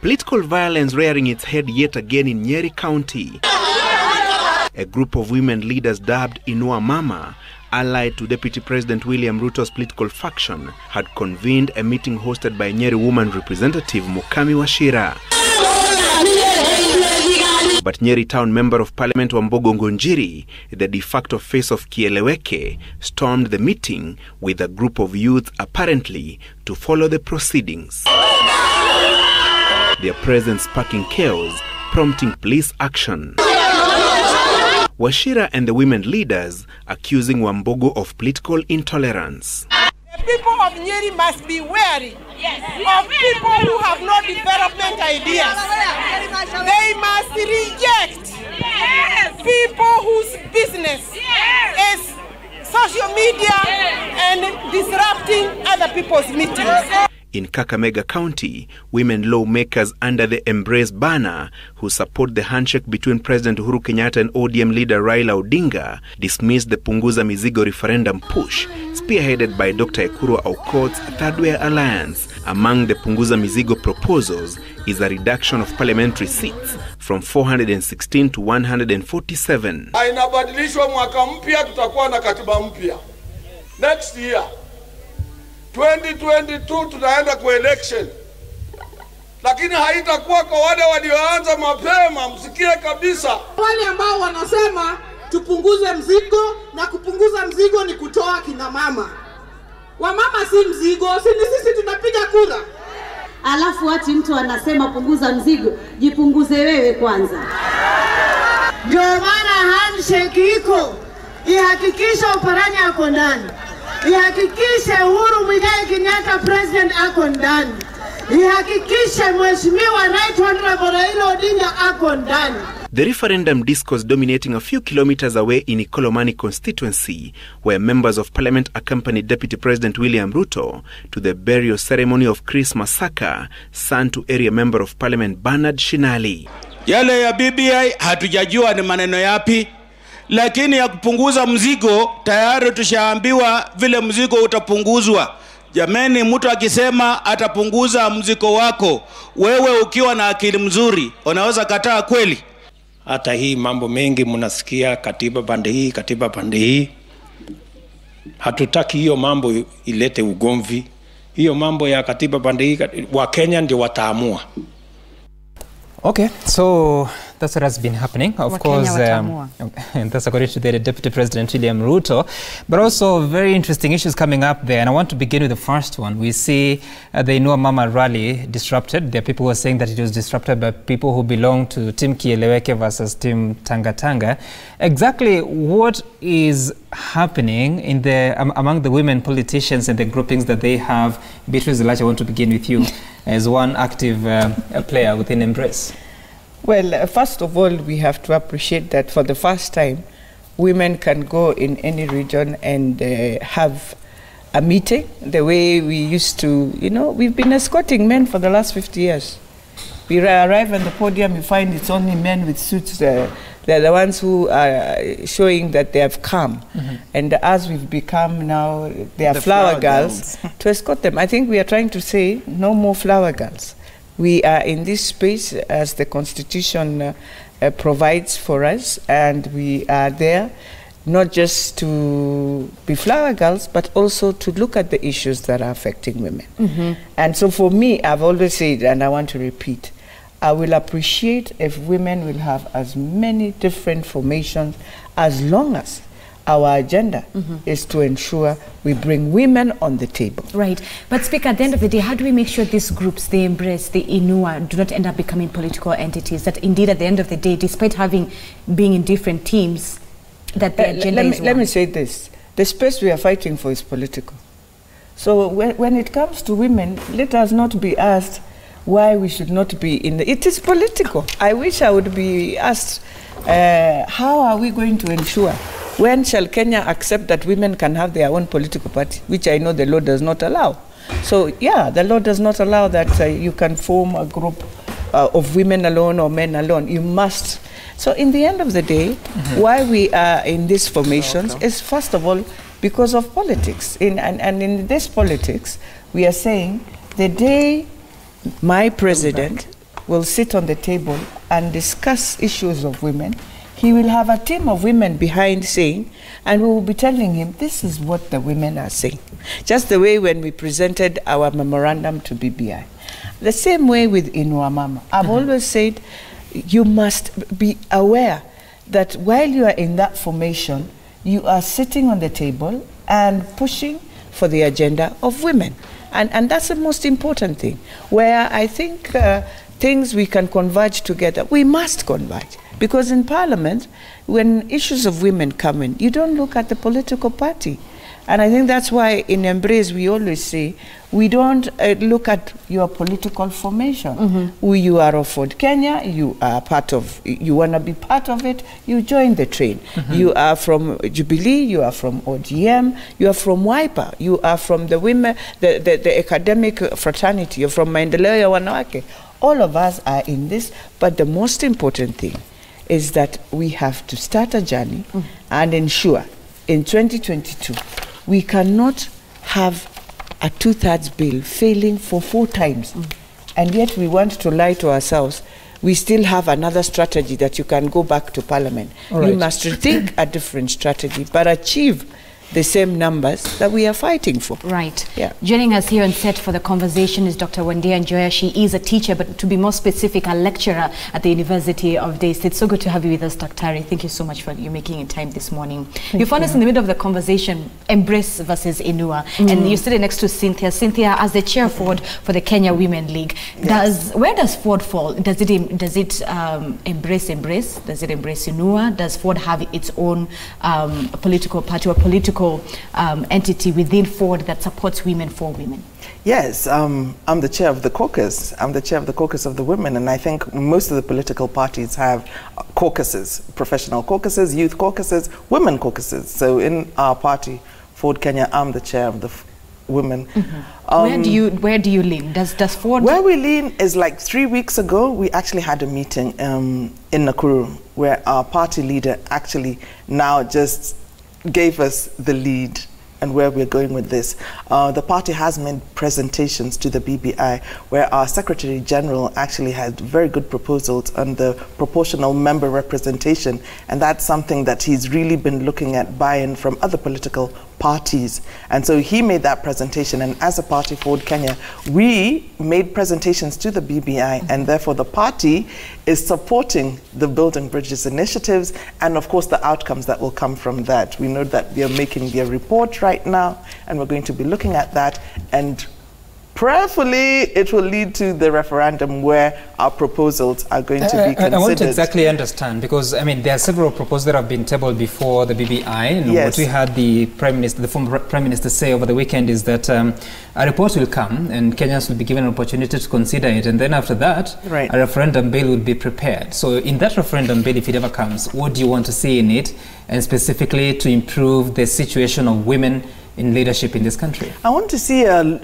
Political violence rearing its head yet again in Nyeri County. A group of women leaders dubbed Inua Mama, allied to Deputy President William Ruto's political faction, had convened a meeting hosted by Nyeri woman representative Mukami Wachira. But Nyeri Town Member of Parliament Wambogo Ngonjiri, the de facto face of Kieleweke, stormed the meeting with a group of youths apparently to follow the proceedings. Their presence sparking chaos, prompting police action. Wachira and the women leaders accusing Wambogo of political intolerance. The people of Nyeri must be wary of people who have no development ideas. They must reject people whose business is social media and disrupting other people's meetings. In Kakamega County, women lawmakers under the Embrace banner who support the handshake between President Uhuru Kenyatta and ODM leader Raila Odinga dismissed the Punguza Mizigo referendum push, spearheaded by Dr. Ekuru Aukot's Third Way Alliance. Among the Punguza Mizigo proposals is a reduction of parliamentary seats from 416 to 147. Inabadilishwa mwaka mpya, tutakuwa na katiba mpya. Next year 2022 tunaenda kwa election. Lakini haitakuwa kwa wale walioanza mapema, msikie kabisa. Wale ambao wanasema tupunguze mzigo, na kupunguza mzigo ni kutoa kina mama. Wamama si mzigo, si sisi tunapiga kura. Alafu ati mtu anasema punguza mzigo, jipunguze wewe kwanza. Ndio maana handshake iko, ihakikisha Oparanya ako ndani. Ihakikishe Uhuru Muigai Kenyatta president ako ndani. Ihakikishe Mheshimiwa Right Honorable Raila Odinga ako ndani. The referendum discourse dominating a few kilometers away in Ikolomani constituency, where members of parliament accompanied Deputy President William Ruto to the burial ceremony of Chris Masaka, son to area member of parliament Bernard Shinali. Yale ya BBI hatujajua ni maneno yapi, lakini ya kupunguza mzigo tayari tushaambiwa vile mzigo utapunguzwa. Jameni, mtu akisema atapunguza mzigo wako, wewe ukiwa na akili mzuri unaweza kataa kweli? Hata hii mambo mengi mnasikia katiba pande hii, katiba pande hii. Hatutaki hiyo mambo ilete ugomvi. Hiyo mambo ya katiba pande hii, wa Kenya ndio wataamua. Okay, so that's what has been happening. Of course, and that's according to the Deputy President William Ruto. But also very interesting issues coming up there. And I want to begin with the first one. We see the Inua Mama rally disrupted. There are people who are saying that it was disrupted by people who belong to Team Kieleweke versus Team Tanga. Exactly what is happening in among the women politicians and the groupings that they have? Beatrice Elachi, I want to begin with you as one active player within Embrace. Well, first of all, we have to appreciate that for the first time, women can go in any region and have a meeting the way we used to. You know, we've been escorting men for the last 50 years. We arrive on the podium, you find it's only men with suits. They're the ones who are showing that they have come. And as we've become now, they are flower girls to escort them. I think we are trying to say no more flower girls. We are in this space as the Constitution provides for us, and we are there not just to be flower girls, but also to look at the issues that are affecting women. And so for me, I've always said, and I want to repeat, I will appreciate if women will have as many different formations as long as our agenda is to ensure we bring women on the table. Right. But Speaker, at the end of the day, how do we make sure these groups, the Embrace, the Inua, do not end up becoming political entities? That indeed, at the end of the day, despite being in different teams, that the agenda is one? Let me say this. The space we are fighting for is political. So when it comes to women, let us not be asked why we should not be in the... It is political. I wish I would be asked, how are we going to ensure? When shall Kenya accept that women can have their own political party, which I know the law does not allow? So, yeah, the law does not allow that you can form a group of women alone or men alone. You must. So, in the end of the day, why we are in these formations is, first of all, because of politics. And in this politics, we are saying the day my president will sit on the table and discuss issues of women. He will have a team of women behind saying, and we will be telling him, this is what the women are saying. Just the way when we presented our memorandum to BBI. The same way with Inua Mama. I've always said, you must be aware that while you are in that formation, you are sitting on the table and pushing for the agenda of women. And that's the most important thing, where I think things we can converge together. We must converge. Because in Parliament, when issues of women come in, you don't look at the political party. And I think that's why in Embrace we always say, we don't look at your political formation. You are of Ford Kenya, you are part of, you want to be part of it, you join the train. You are from Jubilee, you are from OGM, you are from Wiper, you are from the women, the academic fraternity, you're from Maendeleo ya Wanawake. All of us are in this, but the most important thing is that we have to start a journey and ensure in 2022 we cannot have a 2/3 bill failing for 4 times, and yet we want to lie to ourselves. We still have another strategy that you can go back to Parliament. You must rethink a different strategy, but achieve the same numbers that we are fighting for. Right. Yeah. Joining us here on set for the conversation is Dr. Wandia Njoya. She is a teacher, but to be more specific, a lecturer at the University of Day. It's so good to have you with us, Dr. Thank you so much for you making time this morning. You found us in the middle of the conversation, Embrace versus Inua, and you stood next to Cynthia. Cynthia, as the chair forward for the Kenya Women League, where does Ford fall? Does it embrace? Does it embrace Inua? Does Ford have its own political party or political entity within Ford that supports women for women? Yes, I'm the chair of the caucus. I'm the chair of the caucus of the women, and I think most of the political parties have caucuses, professional caucuses, youth caucuses, women caucuses. So in our party, Ford Kenya, I'm the chair of the women. Where do you lean? Does Ford? Where we lean is like 3 weeks ago, we actually had a meeting in Nakuru where our party leader actually now just gave us the lead and where we're going with this. The party has made presentations to the BBI where our Secretary General actually had very good proposals on the proportional member representation, and that's something that he's really been looking at buy-in from other political parties. And so he made that presentation, and as a party, Ford Kenya, we made presentations to the BBI, and therefore the party is supporting the Building Bridges initiatives and of course the outcomes that will come from that. We know that they are making their report right now, and we're going to be looking at that, and prayerfully it will lead to the referendum where our proposals are going to be considered. I want to exactly understand, because I mean there are several proposals that have been tabled before the BBI, and what we had the former Prime Minister say over the weekend is that a report will come and Kenyans will be given an opportunity to consider it, and then after that a referendum bill will be prepared. So in that referendum bill, if it ever comes, what do you want to see in it, and specifically to improve the situation of women in leadership in this country? I want to see a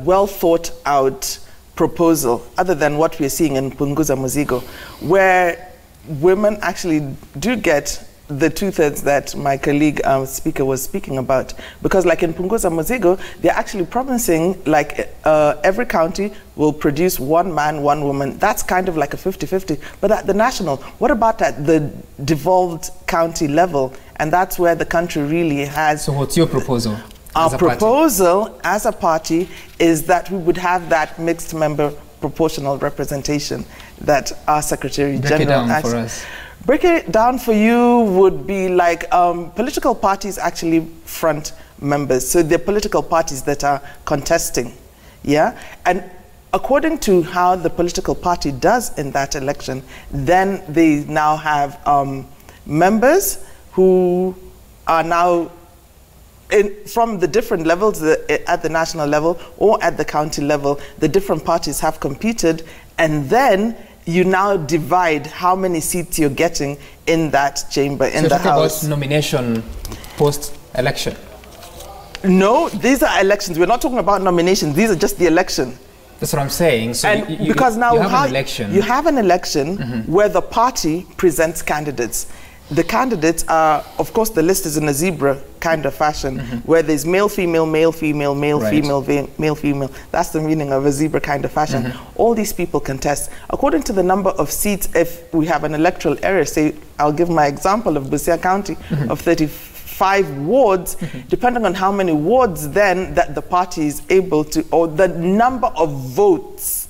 well thought out proposal other than what we're seeing in Punguza Muzigo, where women actually do get the 2/3 that my colleague speaker was speaking about. Because like in Punguza Muzigo, they're actually promising like every county will produce 1 man, 1 woman. That's kind of like a 50-50. But at the national, what about at the devolved county level? And that's where the country really has... So what's your proposal? Our proposal as a party is that we would have that mixed member proportional representation that our Secretary General... Break it down for us. Break it down for you would be like political parties actually front members. So they're political parties that are contesting, and according to how the political party does in that election, then they now have members who are now from the different levels at the national level or at the county level. The different parties have competed, and then you now divide how many seats you're getting in that chamber, in the House. About nomination post-election? No, these are elections. We're not talking about nominations. These are just the election. That's what I'm saying. So because now you have an election. You have an election where the party presents candidates. the candidates are, of course, the list is in a zebra kind of fashion, where there's male, female, male, female, male, female, male, female. That's the meaning of a zebra kind of fashion. All these people contest. According to the number of seats, if we have an electoral area, say, I'll give my example of Busia County, of 35 wards, depending on how many wards then that the party is able to, or the number of votes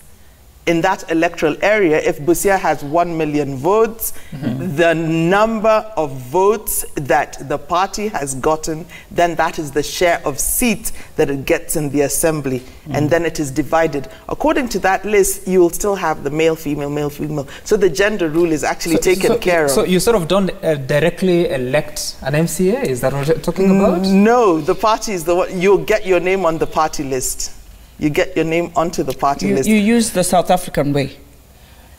in that electoral area, if Busia has 1 million votes, the number of votes that the party has gotten, then that is the share of seats that it gets in the assembly. And then it is divided. According to that list, you will still have the male, female, male, female. So the gender rule is actually taken care of. So you sort of don't directly elect an MCA? Is that what you're talking about? No, the party is the one. You'll get your name on the party list. You get your name onto the party list. You use the South African way.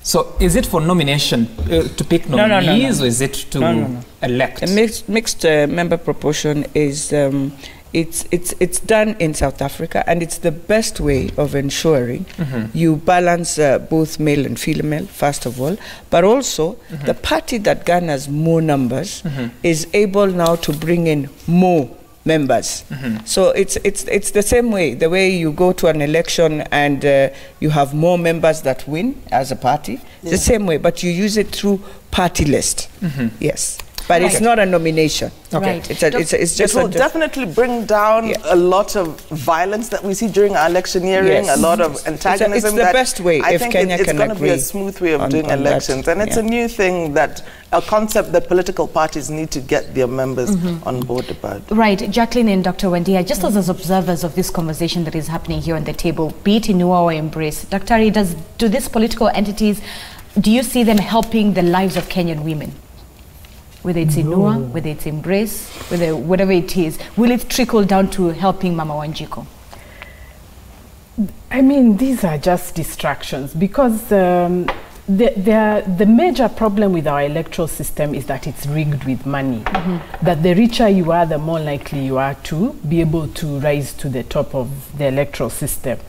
So is it for nomination, to pick nominees, or is it to elect? A mixed member proportion is, it's done in South Africa, and it's the best way of ensuring you balance both male and female, first of all, but also the party that garners more numbers is able now to bring in more members. So it's the same way, the way you go to an election and you have more members that win as a party, the same way, but you use it through party list. Yes. But it's not a nomination. Okay. It's just it will definitely bring down a lot of violence that we see during our electioneering, a lot of antagonism. It's the best way I if think Kenya it's can going to be agree a smooth way of doing elections. And it's a new thing, that a concept that political parties need to get their members on board about. Right. Jacqueline and Dr. Wendia, just as observers of this conversation that is happening here on the table, be it Inua or Embrace, Dr. Ari, do these political entities, do you see them helping the lives of Kenyan women? Whether it's Inua, whether it's Embrace, whatever it is, will it trickle down to helping Mama Wanjiku? I mean, these are just distractions, because the major problem with our electoral system is that it's rigged with money. That the richer you are, the more likely you are to be able to rise to the top of the electoral system.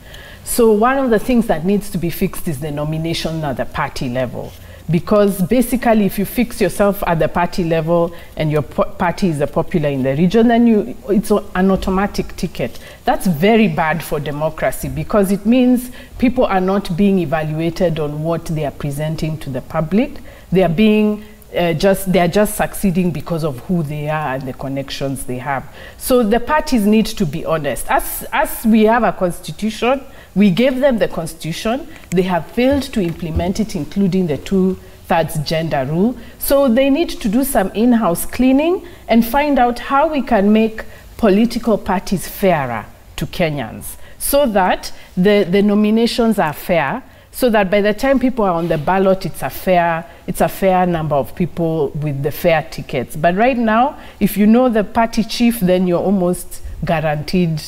So one of the things that needs to be fixed is the nomination at the party level. Because basically, if you fix yourself at the party level and your party is popular in the region, then it's an automatic ticket. That's very bad for democracy, because it means people are not being evaluated on what they are presenting to the public. They are being they are just succeeding because of who they are and the connections they have. So the parties need to be honest. As we have a constitution, we gave them the constitution. They have failed to implement it, including the 2/3 gender rule. So they need to do some in-house cleaning and find out how we can make political parties fairer to Kenyans, so that the nominations are fair, so that by the time people are on the ballot, it's a fair number of people with the fair tickets. But right now, if you know the party chief, then you're almost guaranteed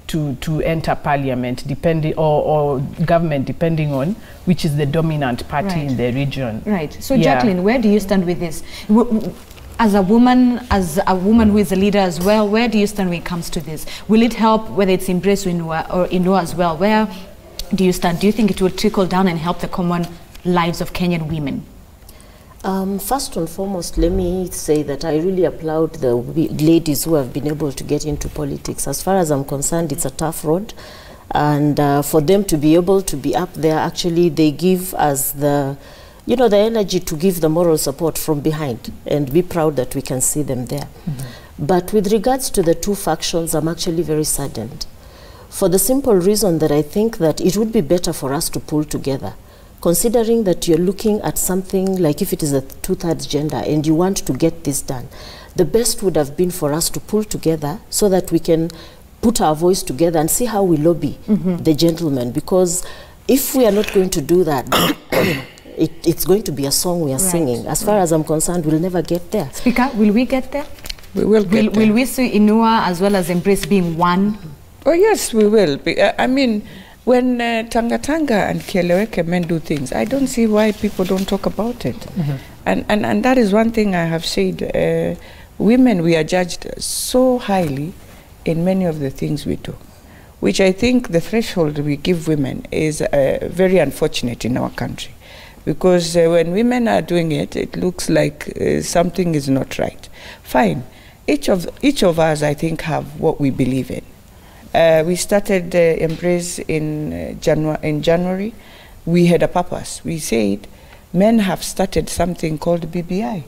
to enter parliament, or government, depending on which is the dominant party in the region. Right. So Jacqueline, where do you stand with this? As a woman who is a leader as well, where do you stand when it comes to this? Will it help, whether it's Embrace or Inua as well? Where do you stand? Do you think it will trickle down and help the common lives of Kenyan women? First and foremost, let me say that I really applaud the ladies who have been able to get into politics. As far as I'm concerned, it's a tough road. And for them to be able to be up there, actually, they give us the energy to give the moral support from behind and be proud that we can see them there. But with regards to the two factions, I'm actually very saddened, for the simple reason that I think that it would be better for us to pull together. Considering that you're looking at something like, if it is a 2/3 gender and you want to get this done, the best would have been for us to pull together so that we can put our voice together and see how we lobby the gentlemen. Because if we are not going to do that, it's going to be a song we are singing. As far as I'm concerned, we'll never get there. Speaker, will we get there? We will get there. Will we see Inua as well as Embrace being one? Oh yes, we will. I mean, when Tanga and Kieleweke men do things, I don't see why people don't talk about it. And that is one thing I have said. Women, we are judged so highly in many of the things we do, which I think the threshold we give women is very unfortunate in our country. because when women are doing it, it looks like something is not right. Fine. Each of us, I think, have what we believe in. We started Embrace in January. We had a purpose. We said, men have started something called BBI.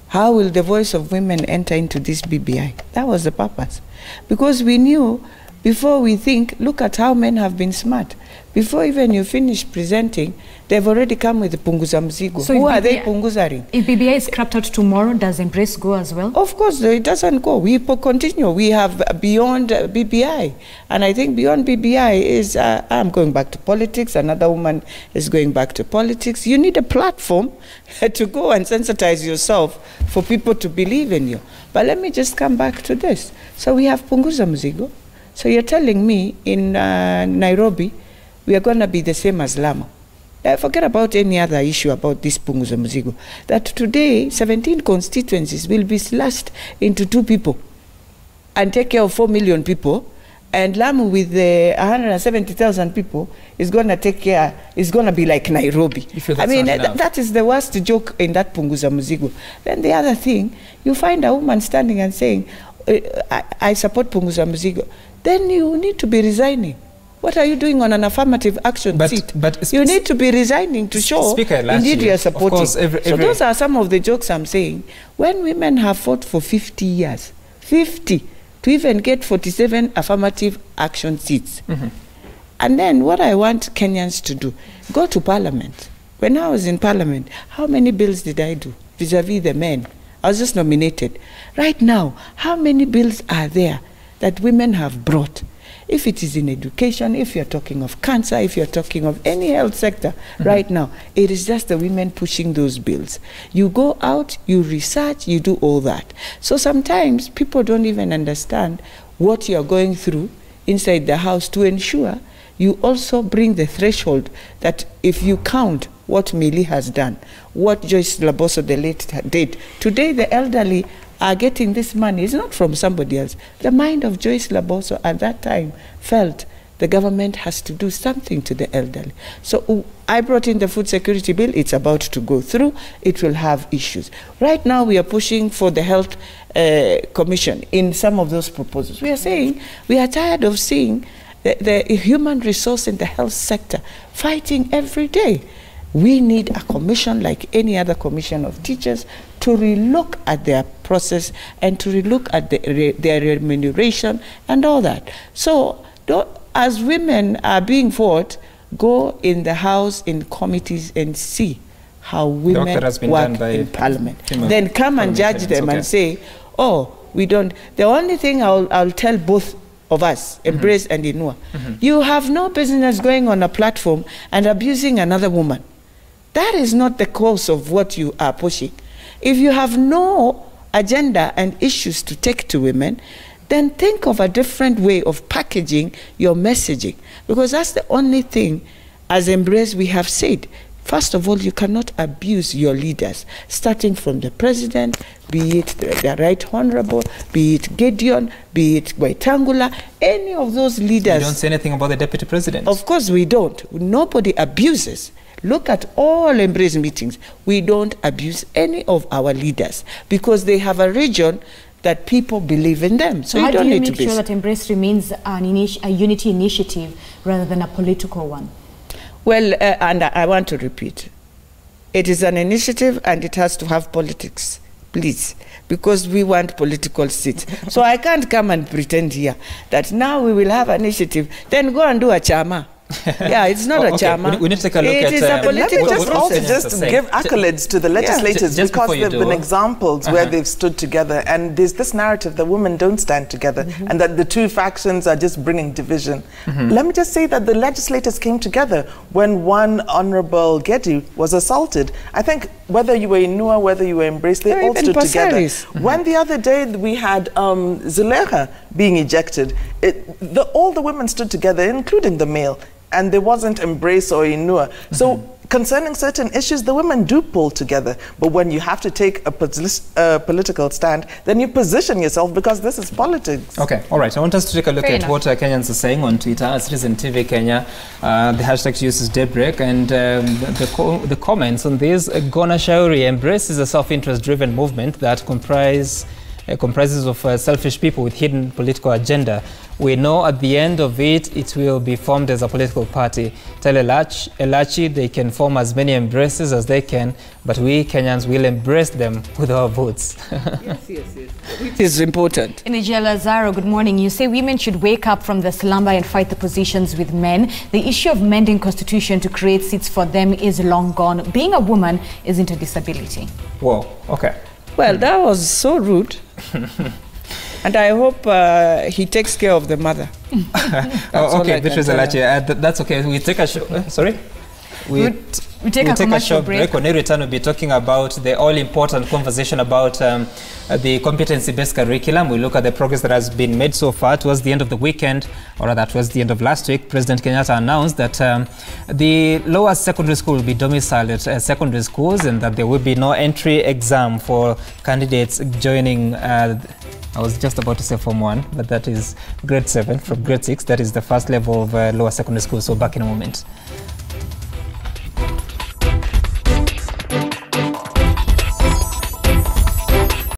How will the voice of women enter into this BBI? That was the purpose. Because we knew, before we think, look at how men have been smart. Before even you finish presenting, they've already come with the punguza mzigo. So who are they punguzari? If BBI is scrapped out tomorrow, does Embrace go as well? Of course, it doesn't go. We continue. We have beyond BBI. And I think beyond BBI is, I'm going back to politics, another woman is going back to politics. You need a platform to go and sensitize yourself for people to believe in you. But let me just come back to this. So we have punguza mzigo. So you're telling me in Nairobi, we are going to be the same as Lamu. Forget about any other issue about this punguza mzigo. That today, 17 constituencies will be slashed into 2 people and take care of 4 million people. And Lamu with 170,000 people is going to take care, is going to be like Nairobi. I mean, that is the worst joke in that punguza mzigo. Then the other thing, you find a woman standing and saying, I support punguza mzigo. Then you need to be resigning. What are you doing on an affirmative action seat? But you need to be resigning to show indeed you are supporting. So those are some of the jokes I'm saying. When women have fought for 50 years, 50, to even get 47 affirmative action seats. And then what I want Kenyans to do, go to parliament. When I was in parliament, how many bills did I do vis-a-vis the men? I was just nominated. Right now, how many bills are there that women have brought? If it is in education, if you're talking of cancer, if you're talking of any health sector, right now, it is just the women pushing those bills. You go out, you research, you do all that. So sometimes people don't even understand what you're going through inside the house to ensure you also bring the threshold that if you count what Millie has done, what Joyce Laboso the late did, today the elderly are getting this money. It's not from somebody else. The mind of Joyce Laboso at that time felt the government has to do something to the elderly. So I brought in the food security bill. It's about to go through. It will have issues. Right now we are pushing for the health commission in some of those proposals. We are saying we are tired of seeing the human resource in the health sector fighting every day. We need a commission like any other commission of teachers to relook at their process and to relook at their remuneration and all that. So as women are being fought, go in the house, in committees and see how women work in parliament. Then come and judge them and say, oh, we don't. The only thing I'll tell both of us, Embrace and Inua, you have no business going on a platform and abusing another woman. That is not the cause of what you are pushing. If you have no agenda and issues to take to women, then think of a different way of packaging your messaging. Because that's the only thing, as Embrace, we have said. First of all, you cannot abuse your leaders, starting from the president, be it the Right Honorable, be it Gideon, be it Waitangula, any of those leaders. You don't say anything about the deputy president? Of course we don't. Nobody abuses. Look at all Embrace meetings. We don't abuse any of our leaders because they have a region that people believe in them. So you don't need to make sure that Embrace remains a unity initiative rather than a political one? Well, and I want to repeat, it is an initiative and it has to have politics, please, because we want political seats. So I can't come and pretend here that now we will have an initiative, then go and do a chama. Yeah, it's not a chama. We need to take a look at... Let me just give accolades to the legislators because there have been examples where they've stood together, and there's this narrative that women don't stand together and that the two factions are just bringing division. Let me just say that the legislators came together when one Honorable Getty was assaulted. I think whether you were Inua, whether you were Embrace, they all stood together. When the other day we had Zuleika being ejected, all the women stood together, including the male. And there wasn't Embrace or Inua. So concerning certain issues, the women do pull together. But when you have to take a political stand, then you position yourself, because this is politics. Okay, all right. I want us to take a look at what Kenyans are saying on Twitter. Citizen TV Kenya, the hashtag use is Daybreak, and the comments on this: Gona Shauri embraces a self-interest-driven movement that comprises of selfish people with hidden political agenda. We know at the end of it, it will be formed as a political party. Tell Elachi they can form as many embraces as they can, but we Kenyans will embrace them with our votes. Yes. It is important. Inua Lazaro, good morning. You say women should wake up from the slumber and fight the positions with men. The issue of mending constitution to create seats for them is long gone. Being a woman isn't a disability. Whoa, okay. Well, that was so rude. And I hope he takes care of the mother. Okay, Beatrice Elachi, that's okay. We take a sorry? We take a short break. When we return, we'll be talking about the all-important conversation about the competency-based curriculum. We look at the progress that has been made so far. Towards the end of the weekend, or rather towards the end of last week, President Kenyatta announced that the lower secondary school will be domiciled at secondary schools, and that there will be no entry exam for candidates joining I was just about to say Form 1, but that is grade 7 from grade 6. That is the first level of lower secondary school. So back in a moment.